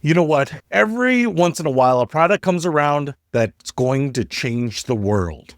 You know what? Every once in a while, a product comes around that's going to change the world.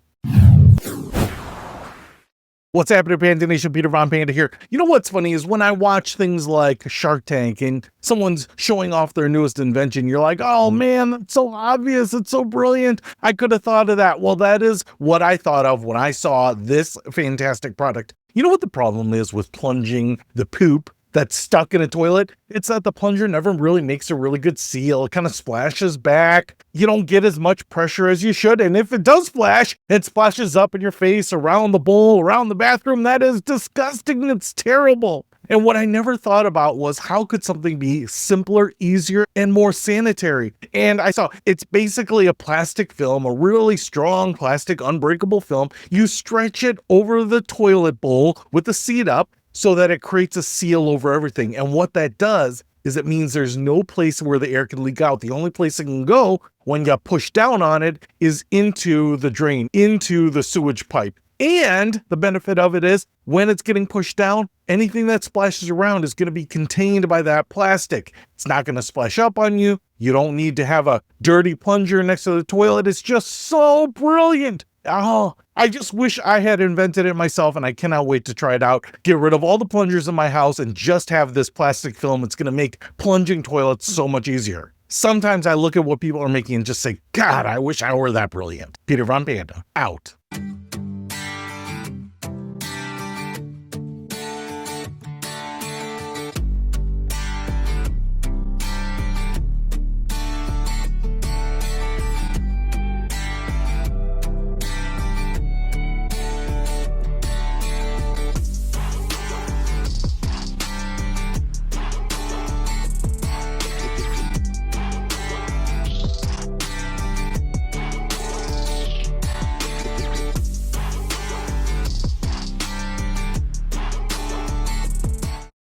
What's happening, Panda Nation? Peter Von Panda here. You know what's funny is when I watch things like Shark Tank and someone's showing off their newest invention, you're like, oh man, that's so obvious. It's so brilliant. I could have thought of that. Well, that is what I thought of when I saw this fantastic product. You know what the problem is with plunging the poop that's stuck in a toilet? It's that the plunger never really makes a really good seal. It kind of splashes back. You don't get as much pressure as you should. And if it does splash, it splashes up in your face, around the bowl, around the bathroom. That is disgusting. It's terrible. And what I never thought about was how could something be simpler, easier, and more sanitary? And I saw it's basically a plastic film, a really strong plastic unbreakable film. You stretch it over the toilet bowl with the seat up, so that it creates a seal over everything. And what that does is it means there's no place where the air can leak out. The only place it can go when you push down on it is into the drain, into the sewage pipe. And the benefit of it is when it's getting pushed down, anything that splashes around is going to be contained by that plastic. It's not going to splash up on you. You don't need to have a dirty plunger next to the toilet. It's just so brilliant. Oh, I just wish I had invented it myself, and I cannot wait to try it out. Get rid of all the plungers in my house and just have this plastic film. It's going to make plunging toilets so much easier. Sometimes I look at what people are making and just say, God, I wish I were that brilliant. Peter Von Panda, out.